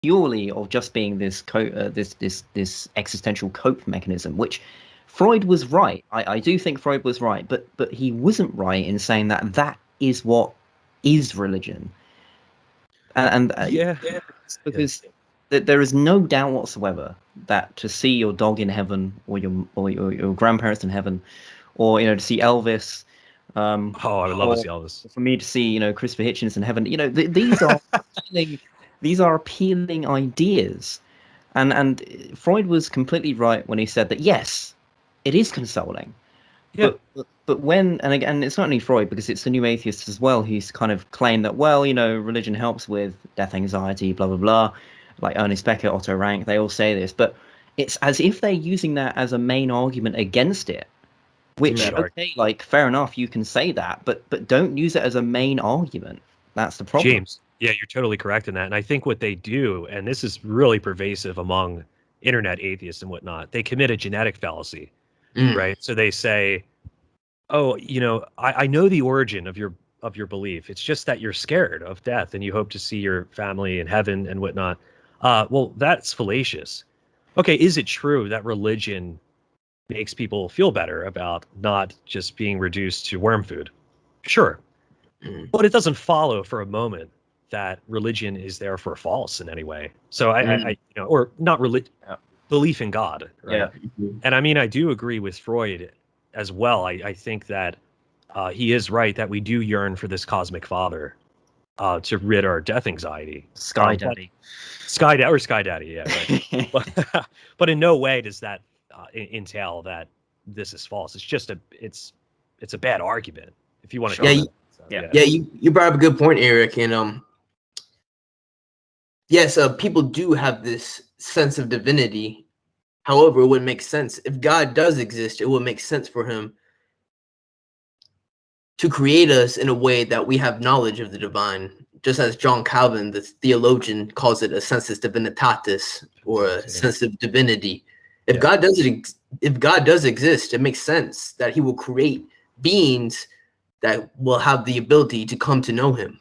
purely of just being this existential cope mechanism, which Freud was right. I do think Freud was right, but he wasn't right in saying that that is what is religion. And Yeah. because there is no doubt whatsoever that to see your dog in heaven, or your grandparents in heaven, or to see Elvis, Oh, I would love to see Elvis. for me to see Christopher Hitchens in heaven, these are appealing ideas, and Freud was completely right when he said that yes, it is consoling. Yeah. But when, and again, it's not only Freud, because it's the new atheists as well who's kind of claimed that, well, religion helps with death anxiety, blah blah blah, like Ernest Becker, Otto Rank, they all say this, but it's as if they're using that as a main argument against it. Which, Sure. okay, like fair enough, you can say that, but don't use it as a main argument. That's the problem. James, yeah, you're totally correct in that. And I think what they do, and this is really pervasive among internet atheists and whatnot, they commit a genetic fallacy, right? So they say, oh, I know the origin of your belief. It's just that you're scared of death and you hope to see your family in heaven and whatnot. Well, that's fallacious. Okay, is it true that religion makes people feel better about not just being reduced to worm food? Sure. But it doesn't follow for a moment that religion is therefore false in any way. So or not belief in God, right? Yeah. And I mean, I do agree with Freud as well. I think that he is right that we do yearn for this cosmic father to rid our death anxiety. Sky Daddy. Sky Daddy, yeah, right. but in no way does that entail that this is false. It's just it's a bad argument if you want to. You brought up a good point, Eric, and yes, people do have this sense of divinity. However, it would make sense if God does exist. It would make sense for him to create us in a way that we have knowledge of the divine, just as John Calvin, the theologian, calls it a sensus divinitatis, or a sense of divinity. If God does exist, it makes sense that he will create beings that will have the ability to come to know him.